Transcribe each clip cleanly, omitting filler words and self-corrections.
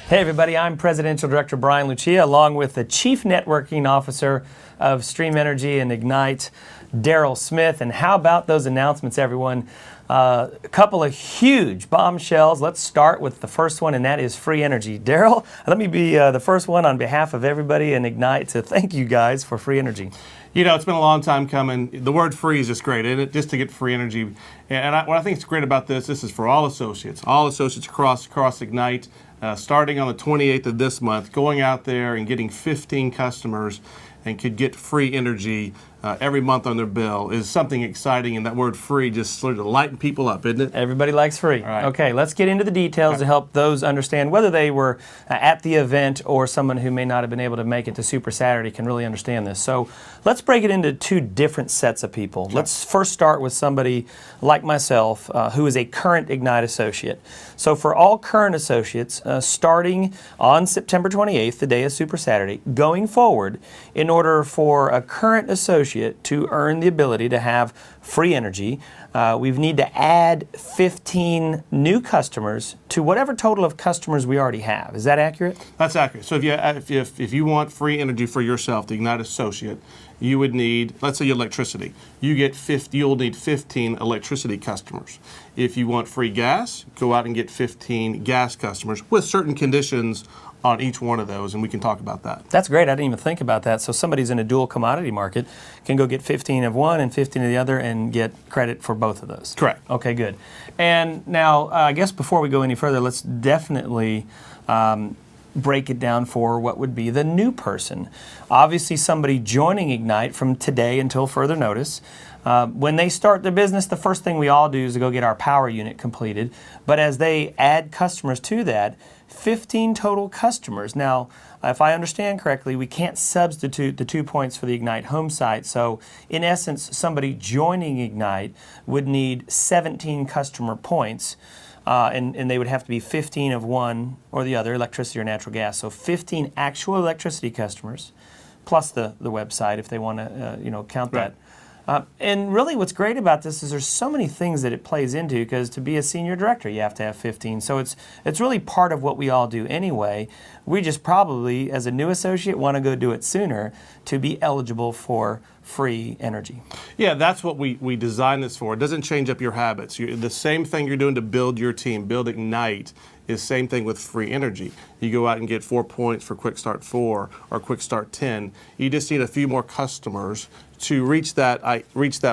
Hey everybody, I'm Presidential Director Brian Lucia, along with the Chief Networking Officer of Stream Energy and Ignite, Daryl Smith. And how about those announcements, everyone? A couple of huge bombshells. Let's start with the first one, and that is free energy. Daryl, let me be the first one on behalf of everybody in Ignite to thank you guys for free energy. You know, it's been a long time coming. The word free is just great, isn't it? Just to get free energy. And what I think is great about this is for all associates across Ignite, starting on the 28th of this month, going out there and getting 15 customers and could get free energy every month on their bill is something exciting, and that word free just sort of lighten people up, isn't it? Everybody likes free. All right. Okay, let's get into the details to help those understand whether they were at the event or someone who may not have been able to make it to Super Saturday can really understand this. So let's break it into two different sets of people. Sure. Let's first start with somebody like myself who is a current Ignite associate. So for all current associates, starting on September 28th, the day of Super Saturday, going forward, in order for a current associate to earn the ability to have free energy, we need to add 15 new customers to whatever total of customers we already have. Is that accurate? That's accurate. So if you want free energy for yourself, the Ignite associate, you would need, let's say, electricity. You'll need 15 electricity customers. If you want free gas, go out and get 15 gas customers with certain conditions on each one of those, and we can talk about that. That's great. I didn't even think about that. So somebody's in a dual commodity market can go get 15 of one and 15 of the other and get credit for both of those. Correct. Okay, good. And now, I guess before we go any further, let's definitely break it down for what would be the new person. Obviously, somebody joining Ignite from today until further notice. When they start their business, the first thing we all do is to go get our power unit completed. But as they add customers to that, 15 total customers. Now, if I understand correctly, we can't substitute the 2 points for the Ignite home site. So, in essence, somebody joining Ignite would need 17 customer points. And they would have to be 15 of one or the other, electricity or natural gas. So 15 actual electricity customers, plus the website if they want to count that. And really what's great about this is there's so many things that it plays into, because to be a senior director you have to have 15. So it's really part of what we all do anyway. We just probably, as a new associate, want to go do it sooner to be eligible for free energy. Yeah, that's what we designed this for. It doesn't change up your habits. The same thing you're doing to build your team, build Ignite, is same thing with free energy. You go out and get 4 points for Quick Start 4 or Quick Start 10. You just need a few more customers to reach that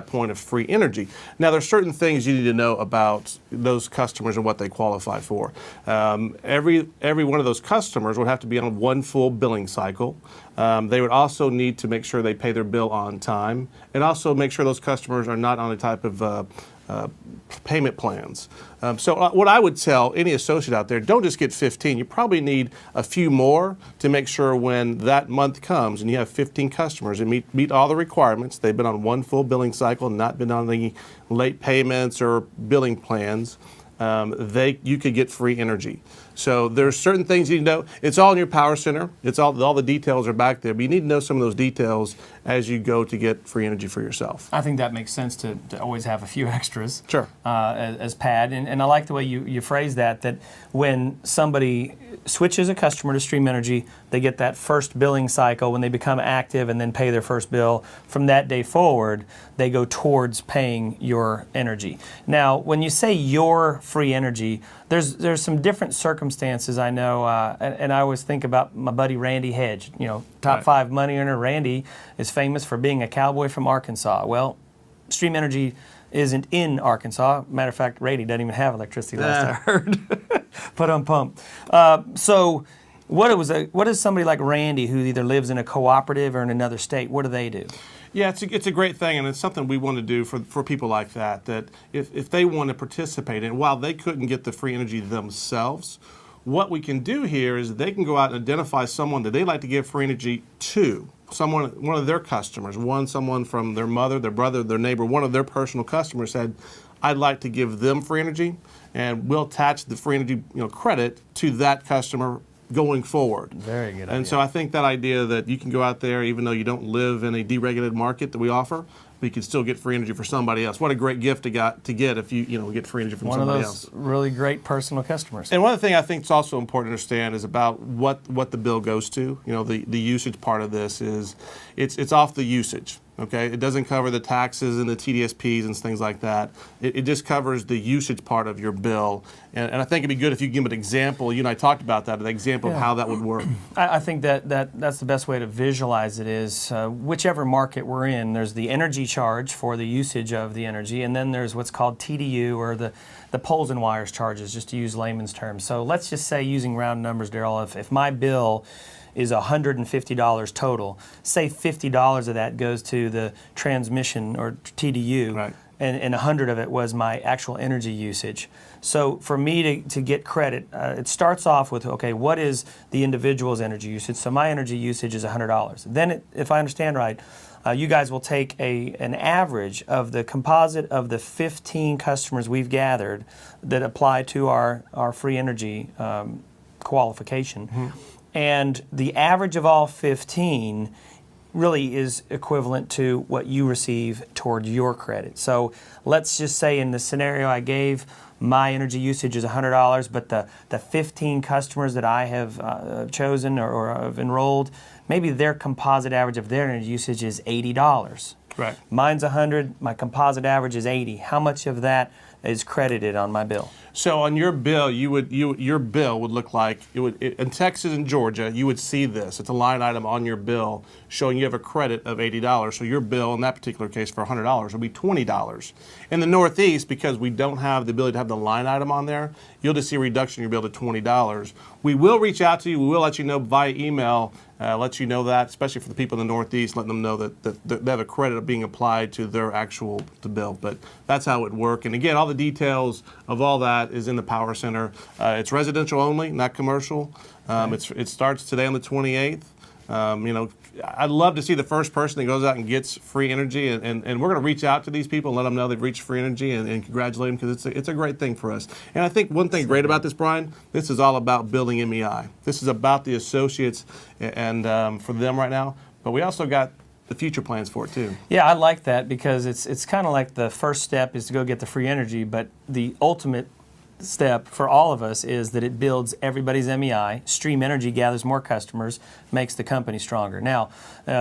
point of free energy. Now, there's certain things you need to know about those customers and what they qualify for. Every one of those customers would have to be on one full billing cycle. They would also need to make sure they pay their bill on time, and also make sure those customers are not on a type of payment plans. So what I would tell any associate out there, don't just get 15. You probably need a few more to make sure when that month comes and you have 15 customers and meet all the requirements, they've been on one full billing cycle, not been on any late payments or billing plans, you could get free energy. So there's certain things you need to know. It's all in your power center. It's all the details are back there, but you need to know some of those details as you go to get free energy for yourself. I think that makes sense to always have a few extras. Sure. As pad, and I like the way you phrase that when somebody switches a customer to Stream Energy, they get that first billing cycle when they become active and then pay their first bill. From that day forward, they go towards paying your energy. Now, when you say your free energy, there's some different circumstances I know, and I always think about my buddy Randy Hedge, top 5 money earner. Randy is famous for being a cowboy from Arkansas. Well, Stream Energy isn't in Arkansas. Matter of fact, Randy doesn't even have electricity last I heard. Put on pump. So what is somebody like Randy who either lives in a cooperative or in another state, what do they do? Yeah, it's a great thing, and it's something we want to do for people like that if they want to participate in, while they couldn't get the free energy themselves, what we can do here is they can go out and identify someone that they'd like to give free energy to, one of their customers, someone from their mother, their brother, their neighbor, one of their personal customers said, I'd like to give them free energy, and we'll attach the free energy credit to that customer going forward. Very good idea. And so I think that idea that you can go out there, even though you don't live in a deregulated market that we offer, but you can still get free energy for somebody else. What a great gift to get if you get free energy from One somebody of else. those really great personal customers. And one other thing I think is also important to understand is about what the bill goes to. The usage part of this is it's off the usage. Okay, it doesn't cover the taxes and the TDSPs and things like that. It just covers the usage part of your bill. And I think it'd be good if you give an example. You and I talked about that, an example of how that would work. I think that's the best way to visualize it is whichever market we're in, there's the energy charge for the usage of the energy, and then there's what's called TDU, or the poles and wires charges, just to use layman's terms. So let's just say, using round numbers, Daryl, if my bill is $150 total, say $50 of that goes to the transmission or TDU, right, and 100 of it was my actual energy usage. So for me to get credit, it starts off with, okay, what is the individual's energy usage? So my energy usage is $100. Then, if I understand right, you guys will take an average of the composite of the 15 customers we've gathered that apply to our free energy qualification. Mm-hmm. And the average of all 15 really is equivalent to what you receive toward your credit. So let's just say, in the scenario I gave, my energy usage is $100, but the 15 customers that I have chosen or have enrolled, maybe their composite average of their energy usage is $80. Right. Mine's 100, my composite average is 80. How much of that is credited on my bill? So on your bill, your bill would look like in Texas and Georgia. You would see this. It's a line item on your bill showing you have a credit of $80. So your bill in that particular case for $100 will be $20. In the Northeast, because we don't have the ability to have the line item on there, you'll just see a reduction in your bill to $20. We will reach out to you. We will let you know via email. Let you know that, especially for the people in the Northeast, letting them know that they have a credit being applied to their actual bill. But that's how it would work. And again, all the details of all that is in the Power Center. It's residential only, not commercial. It starts today on the 28th. I'd love to see the first person that goes out and gets free energy, and we're going to reach out to these people and let them know they've reached free energy and congratulate them, because it's a great thing for us. And I think one thing great about this, Brian, this is all about building MEI. This is about the associates and for them right now, but we also got the future plans for it too. Yeah, I like that, because it's kind of like the first step is to go get the free energy, but the ultimate step for all of us is that it builds everybody's MEI. Stream Energy gathers more customers, makes the company stronger. Now,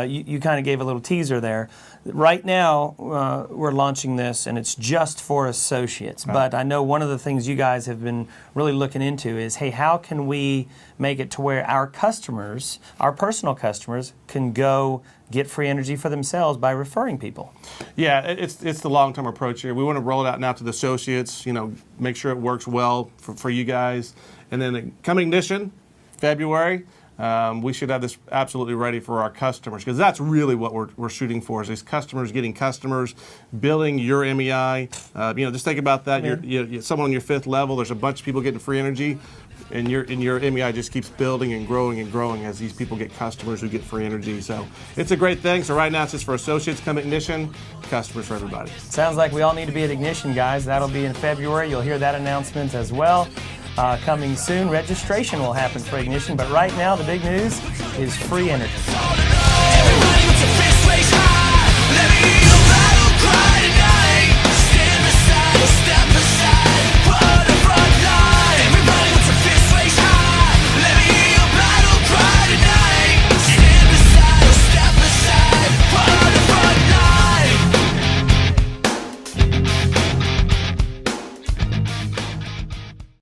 you kind of gave a little teaser there. Right now, we're launching this, and it's just for associates. Right. But I know one of the things you guys have been really looking into is, hey, how can we make it to where our customers, our personal customers, can go get free energy for themselves by referring people? Yeah, it's the long-term approach here. We want to roll it out now to the associates, make sure it works well for you guys. And then coming ignition, February, we should have this absolutely ready for our customers, because that's really what we're shooting for, is these customers getting customers, building your MEI. Just think about that. Yeah. You're someone on your 5th level, there's a bunch of people getting free energy, and your MEI just keeps building and growing as these people get customers who get free energy. So it's a great thing. So right now it's just for associates. Come Ignition, customers for everybody. Sounds like we all need to be at Ignition, guys. That'll be in February. You'll hear that announcement as well. Coming soon, registration will happen for Ignition. But right now, the big news is free energy.